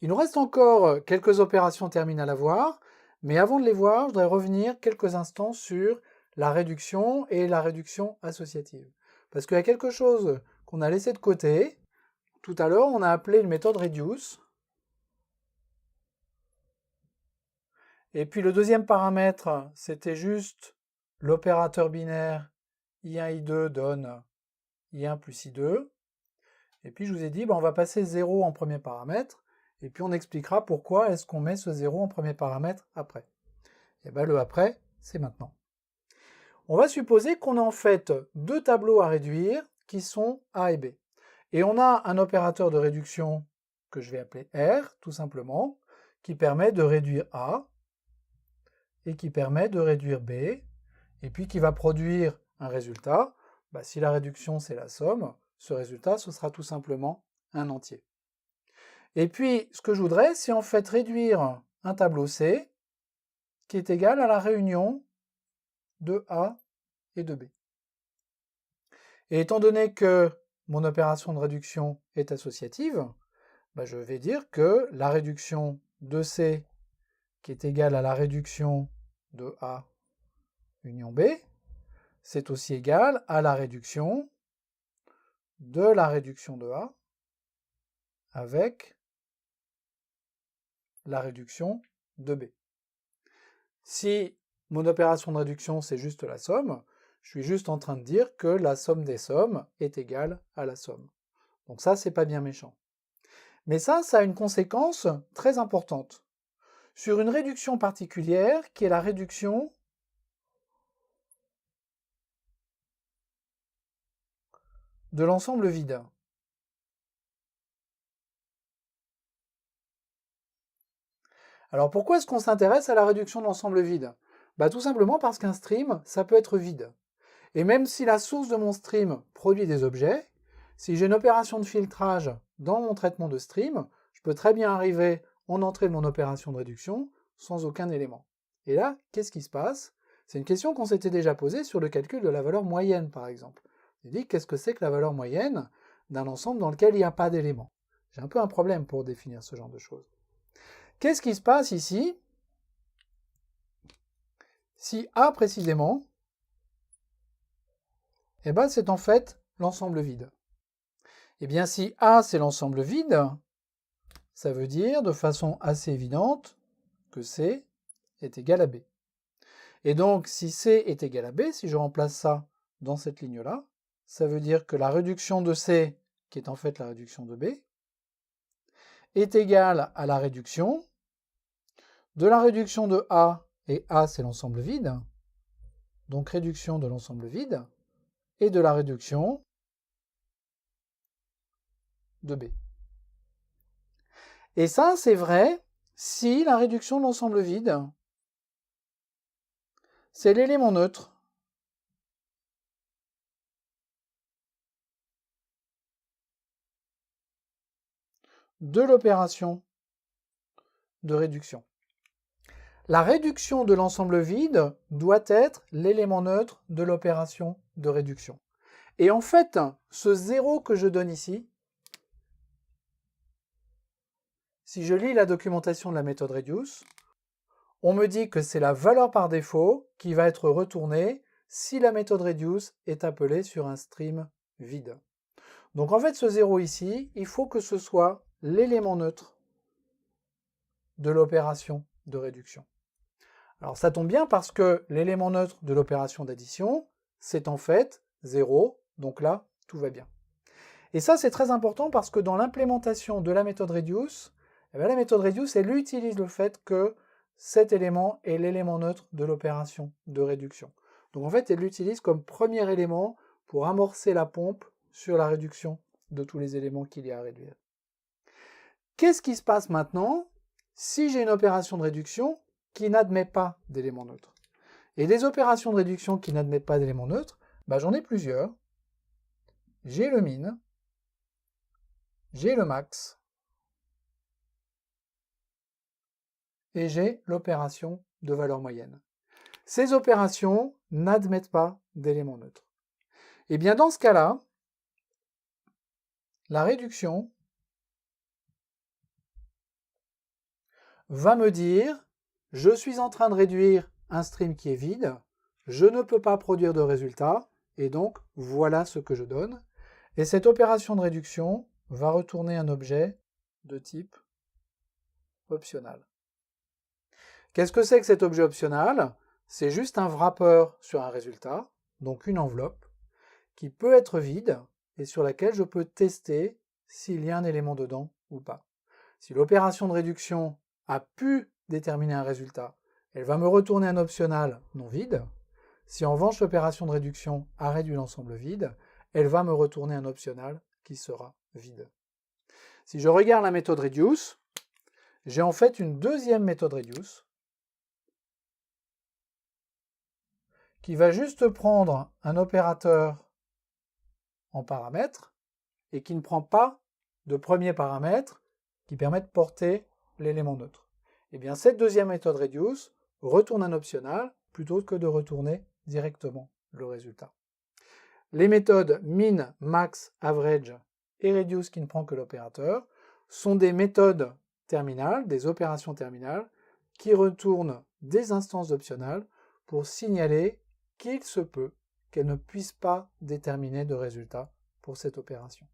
Il nous reste encore quelques opérations terminales à voir, mais avant de les voir, je voudrais revenir quelques instants sur la réduction et la réduction associative. Parce qu'il y a quelque chose qu'on a laissé de côté. Tout à l'heure, on a appelé une méthode reduce. Et puis le deuxième paramètre, c'était juste l'opérateur binaire I1, I2 donne I1 plus I2. Et puis je vous ai dit, on va passer 0 en premier paramètre, et puis on expliquera pourquoi est-ce qu'on met ce 0 en premier paramètre après. Et bien le après, c'est maintenant. On va supposer qu'on a en fait deux tableaux à réduire qui sont A et B. Et on a un opérateur de réduction que je vais appeler R, tout simplement, qui permet de réduire A, et qui permet de réduire B, et puis qui va produire un résultat. Si la réduction c'est la somme, ce résultat ce sera tout simplement un entier. Et puis ce que je voudrais, c'est en fait réduire un tableau C qui est égal à la réunion de A et de B. Et étant donné que mon opération de réduction est associative, je vais dire que la réduction de C qui est égale à la réduction de A union B, c'est aussi égal à la réduction de la réduction de A avec la réduction de B. Si mon opération de réduction c'est juste la somme, je suis juste en train de dire que la somme des sommes est égale à la somme. Donc ça, c'est pas bien méchant. Mais ça a une conséquence très importante sur une réduction particulière qui est la réduction de l'ensemble vide. Alors pourquoi est-ce qu'on s'intéresse à la réduction de l'ensemble vide? Tout simplement parce qu'un stream, ça peut être vide. Et même si la source de mon stream produit des objets, si j'ai une opération de filtrage dans mon traitement de stream, je peux très bien arriver en entrée de mon opération de réduction sans aucun élément. Et là, qu'est-ce qui se passe? C'est une question qu'on s'était déjà posée sur le calcul de la valeur moyenne, par exemple. J'ai dit, qu'est-ce que c'est que la valeur moyenne d'un ensemble dans lequel il n'y a pas d'éléments? J'ai un peu un problème pour définir ce genre de choses. Qu'est-ce qui se passe ici si A précisément, c'est en fait l'ensemble vide? Eh bien, si A c'est l'ensemble vide, ça veut dire de façon assez évidente que C est égal à B. Et donc, si C est égal à B, si je remplace ça dans cette ligne-là, ça veut dire que la réduction de C, qui est en fait la réduction de B, est égale à la réduction de la réduction de A, et A c'est l'ensemble vide, donc réduction de l'ensemble vide, et de la réduction de B. Et ça, c'est vrai si la réduction de l'ensemble vide, c'est l'élément neutre de l'opération de réduction. La réduction de l'ensemble vide doit être l'élément neutre de l'opération de réduction. Et en fait, ce 0 que je donne ici, si je lis la documentation de la méthode reduce, on me dit que c'est la valeur par défaut qui va être retournée si la méthode reduce est appelée sur un stream vide. Donc en fait, ce 0 ici, il faut que ce soit l'élément neutre de l'opération de réduction. Alors ça tombe bien parce que l'élément neutre de l'opération d'addition, c'est en fait 0, donc là, tout va bien. Et ça, c'est très important parce que dans l'implémentation de la méthode reduce, la méthode reduce, elle utilise le fait que cet élément est l'élément neutre de l'opération de réduction. Donc en fait, elle l'utilise comme premier élément pour amorcer la pompe sur la réduction de tous les éléments qu'il y a à réduire. Qu'est-ce qui se passe maintenant si j'ai une opération de réduction qui n'admet pas d'éléments neutres? Et les opérations de réduction qui n'admettent pas d'éléments neutres, j'en ai plusieurs. J'ai le min, j'ai le max, et j'ai l'opération de valeur moyenne. Ces opérations n'admettent pas d'éléments neutres. Et bien dans ce cas-là, la réduction va me dire « Je suis en train de réduire un stream qui est vide, je ne peux pas produire de résultat, et donc voilà ce que je donne. » Et cette opération de réduction va retourner un objet de type optional. Qu'est-ce que c'est que cet objet optional? C'est juste un wrapper sur un résultat, donc une enveloppe, qui peut être vide et sur laquelle je peux tester s'il y a un élément dedans ou pas. Si l'opération de réduction a pu déterminer un résultat, elle va me retourner un optional non vide. Si en revanche l'opération de réduction a réduit l'ensemble vide, elle va me retourner un optional qui sera vide. Si je regarde la méthode reduce, j'ai en fait une deuxième méthode reduce qui va juste prendre un opérateur en paramètres et qui ne prend pas de premier paramètre qui permet de porter l'élément neutre. Et bien cette deuxième méthode reduce retourne un optional plutôt que de retourner directement le résultat. Les méthodes min, max, average et reduce qui ne prend que l'opérateur sont des méthodes terminales, des opérations terminales qui retournent des instances optionales pour signaler qu'il se peut qu'elles ne puissent pas déterminer de résultat pour cette opération.